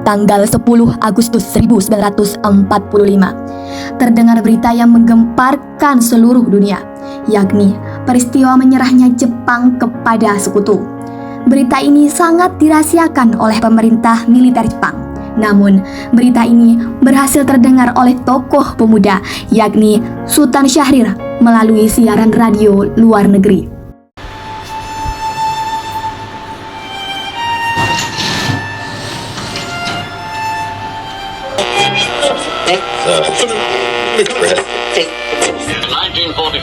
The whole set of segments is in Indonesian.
Tanggal 10 Agustus 1945, terdengar berita yang menggemparkan seluruh dunia, yakni peristiwa menyerahnya Jepang kepada sekutu. Berita ini sangat dirahasiakan oleh pemerintah militer Jepang. Namun, berita ini berhasil terdengar oleh tokoh pemuda, yakni Sultan Syahrir, melalui siaran radio luar negeri. In 1945,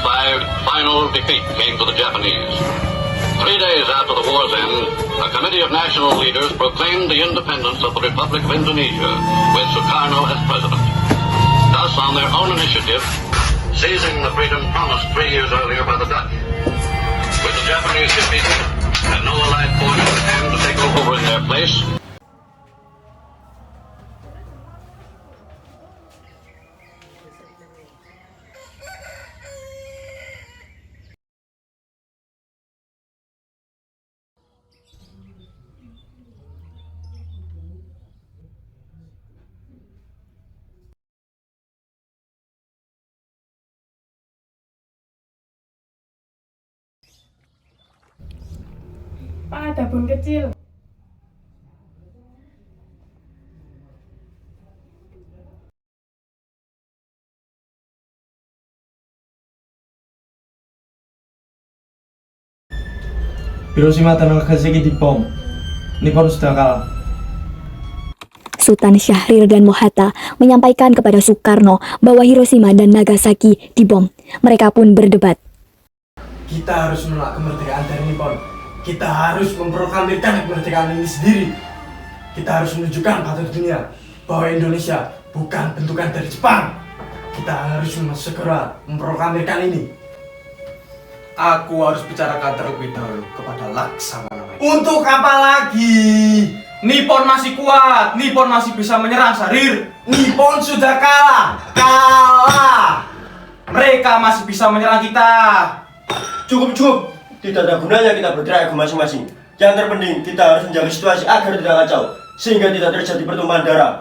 final defeat came to the Japanese. 3 days after the war's end, a committee of national leaders proclaimed the independence of the Republic of Indonesia, with Sukarno as president. Thus, on their own initiative, seizing the freedom promised 3 years earlier by the Dutch. With the Japanese defeated and no allied force at hand to take over in their place, Pak, ada bun kecil. Hiroshima dan Nagasaki dibom. Nippon sudah kalah. Sultan Syahrir dan Mohatta menyampaikan kepada Soekarno bahwa Hiroshima dan Nagasaki dibom. Mereka pun berdebat. Kita harus menolak kemerdekaan dari Nippon. Kita harus memproklamirkan kemerdekaan ini sendiri. Kita harus menunjukkan pada dunia bahwa Indonesia bukan bentukan dari Jepang. Kita harus segera memproklamirkan ini. Aku harus bicarakan terlebih dahulu kepada Laksamana. Untuk apa lagi? Nippon masih kuat, Nippon masih bisa menyerang, Syahrir. Nippon sudah kalah. Kalah. Mereka masih bisa menyerang kita. Cukup. Tidak ada gunanya kita bergerak ke masing-masing. Yang terpenting kita harus menjaga situasi agar tidak kacau, sehingga tidak terjadi pertumpahan darah.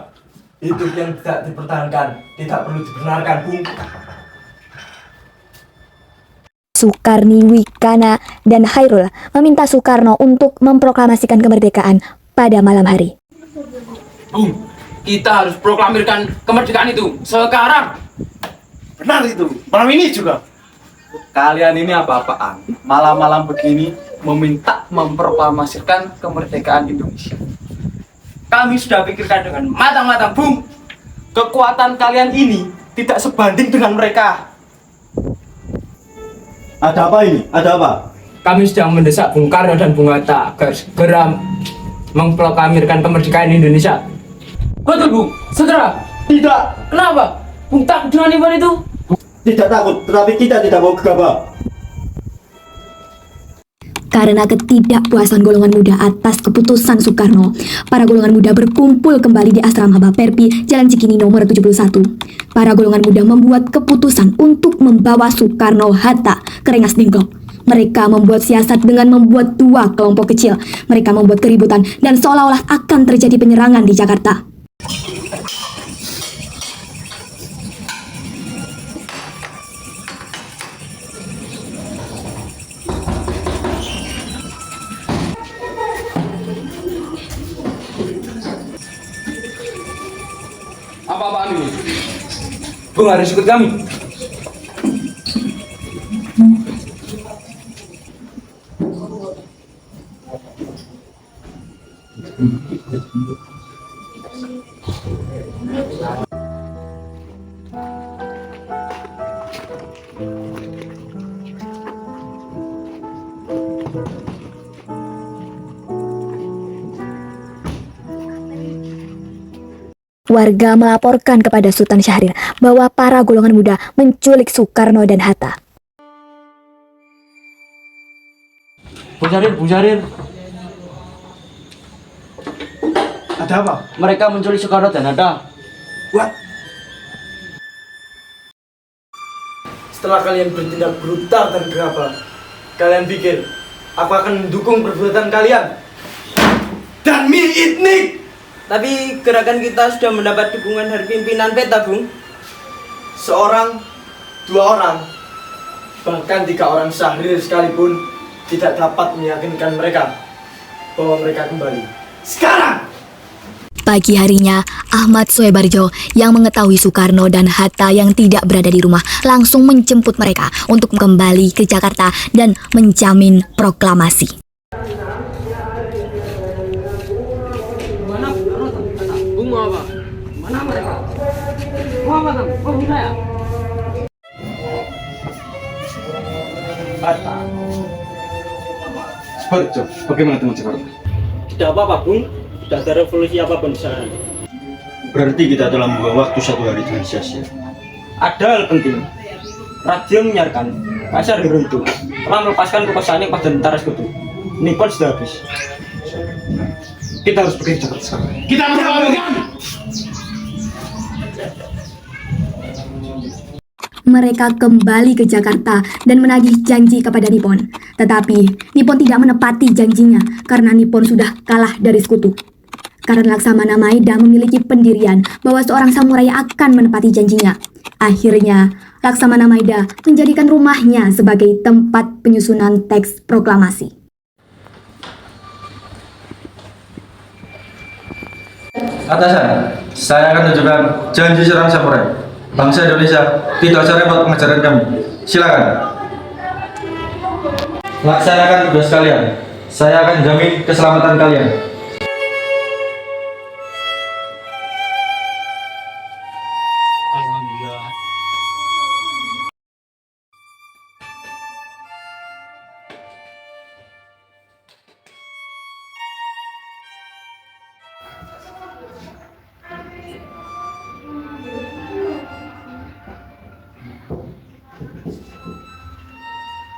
Hidup yang tidak dipertahankan tidak perlu dibenarkan, Bung. Sukarni, Wikana, dan Hairul meminta Soekarno untuk memproklamasikan kemerdekaan pada malam hari. Bung, kita harus proklamirkan kemerdekaan itu sekarang. Benar itu, malam ini juga. Kalian ini apa-apaan? Malam-malam begini meminta memproklamasikan kemerdekaan Indonesia. Kami sudah pikirkan dengan matang-matang, Bung. Kekuatan kalian ini tidak sebanding dengan mereka. Ada apa ini? Ada apa? Kami sedang mendesak Bung Karno dan Bung Hatta agar segera memproklamirkan kemerdekaan Indonesia. Betul, Bung. Segera. Tidak. Kenapa? Bung takut dengan Nippon itu? Tidak takut, tetapi kita tidak mau gegabah. Karena ketidakpuasan golongan muda atas keputusan Soekarno, para golongan muda berkumpul kembali di asrama Baperpi, Jalan Cikini nomor 71. Para golongan muda membuat keputusan untuk membawa Soekarno-Hatta ke Rengas Dengklok. Mereka membuat siasat dengan membuat 2 kelompok kecil. Mereka membuat keributan dan seolah-olah akan terjadi penyerangan di Jakarta. Apa-apaan ini? Bung harus ikut kami. Warga melaporkan kepada Sultan Syahrir bahwa para golongan muda menculik Soekarno dan Hatta. Bung Syahrir. Ada apa? Mereka menculik Soekarno dan Hatta. What? Setelah kalian bertindak brutal dan gegabah, kalian pikir aku akan mendukung perbuatan kalian? Dan mi itnik! Tapi gerakan kita sudah mendapat dukungan dari pimpinan PETA, Bung. Seorang, dua orang, bahkan tiga orang Syahrir sekalipun tidak dapat meyakinkan mereka bahwa mereka kembali. Sekarang! Pagi harinya, Ahmad Soebarjo yang mengetahui Soekarno dan Hatta yang tidak berada di rumah langsung menjemput mereka untuk kembali ke Jakarta dan menjamin proklamasi. Bung mau apa? Mana mereka? Mau apa kamu? Mau bunuh saya? Soebarjo, bagaimana dengan Jakarta? Tidak apa-apa, Bung. Tidak ada revolusi apapun di sana. Berarti kita telah membuang waktu 1 hari dengan sia-sia. Ada hal penting. Radio menyiarkan Kaisar Hirohito telah melepaskan kekuasaannya pada tentara sekutu. Nippon sudah habis. Kita harus pergi ke Jakarta sekarang. Mereka kembali ke Jakarta dan menagih janji kepada Nippon. Tetapi Nippon tidak menepati janjinya karena Nippon sudah kalah dari sekutu. Karena Laksamana Maeda memiliki pendirian bahwa seorang samurai akan menepati janjinya. Akhirnya, Laksamana Maeda menjadikan rumahnya sebagai tempat penyusunan teks proklamasi. Atasan, saya akan tunjukkan janji seorang samurai. Bangsa Indonesia tidak usah repot mengajarkan kami. Silakan. Laksanakan tugas kalian. Saya akan jamin keselamatan kalian.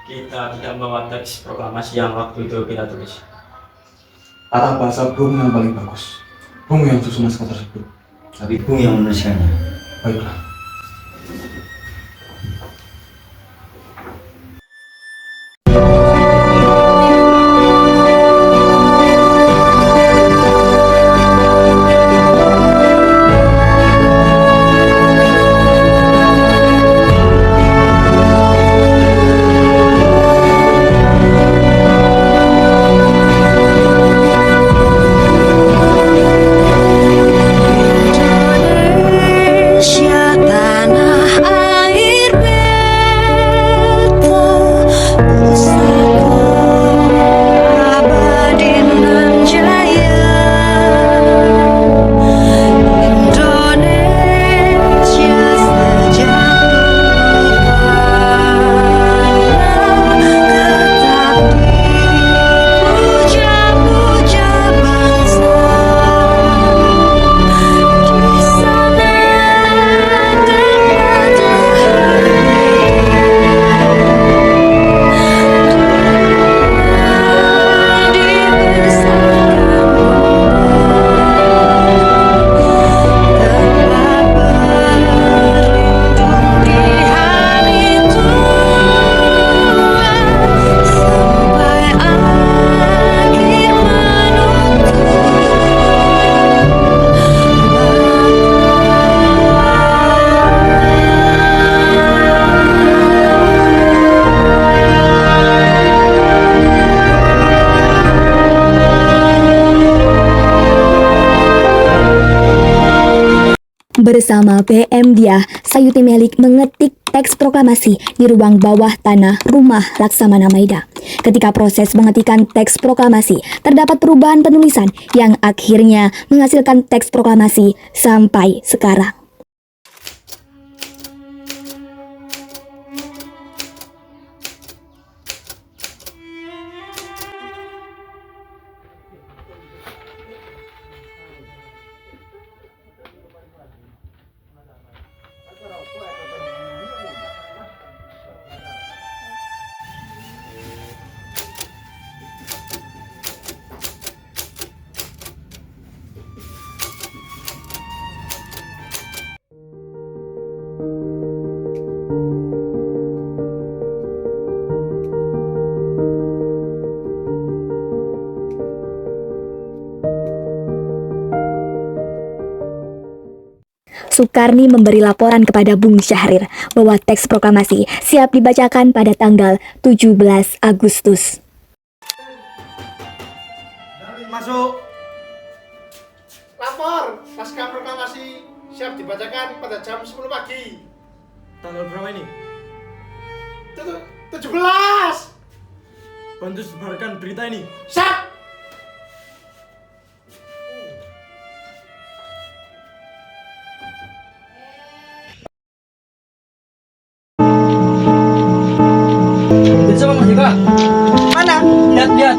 Kita tidak membawa teks proklamasi yang waktu itu kita tulis. Arah bahasa Bung yang paling bagus. Bung yang susun naskah tersebut. Tapi Bung yang menuliskannya. Baiklah. Bersama PM Diah, Sayuti Melik mengetik teks proklamasi di ruang bawah tanah rumah Laksamana Maeda. Ketika proses pengetikan teks proklamasi, terdapat perubahan penulisan yang akhirnya menghasilkan teks proklamasi sampai sekarang. Sukarni memberi laporan kepada Bung Syahrir bahwa teks proklamasi siap dibacakan pada tanggal 17 Agustus. Masuk. Lapor, pasca proklamasi siap dibacakan pada jam 10 pagi. Tanggal berapa ini? 17. Bantu sebarkan berita ini. Siap. Bisa Bang Jika? Mana? Lihat.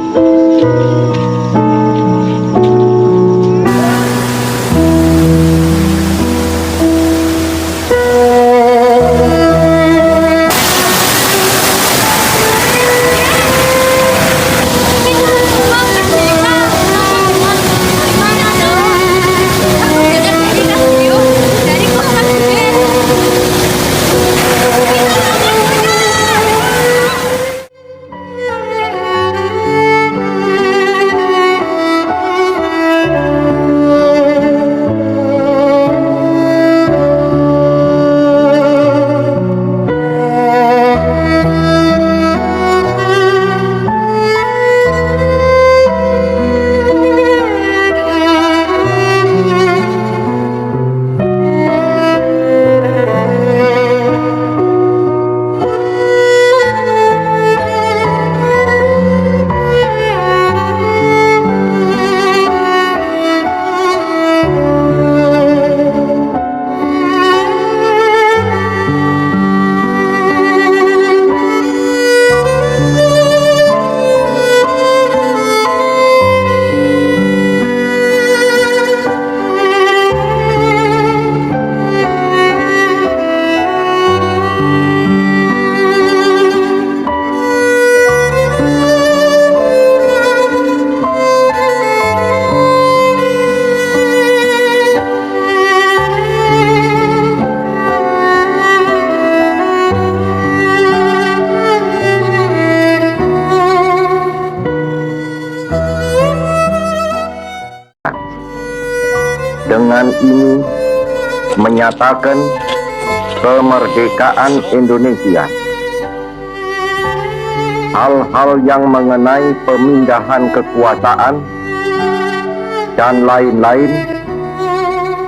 Dengan ini menyatakan kemerdekaan Indonesia. Hal-hal yang mengenai pemindahan kekuasaan dan lain-lain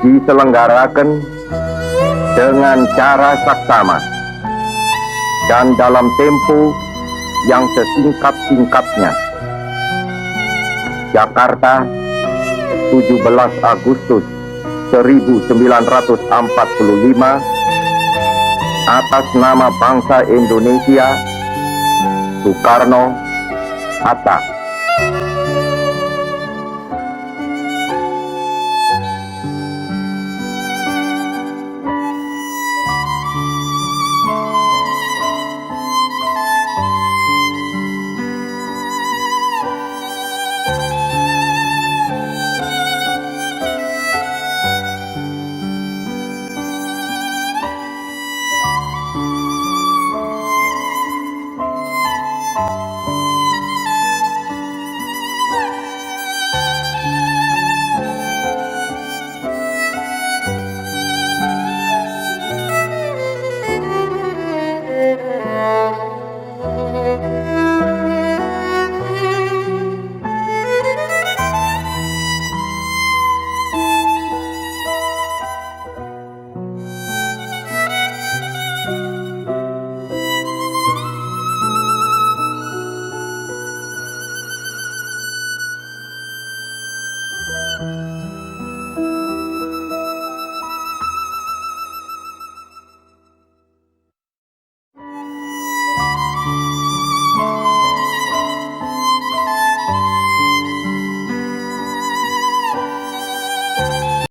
diselenggarakan dengan cara saksama dan dalam tempo yang sesingkat-singkatnya. Jakarta, 17 Agustus 1945, atas nama bangsa Indonesia, Soekarno, Hatta.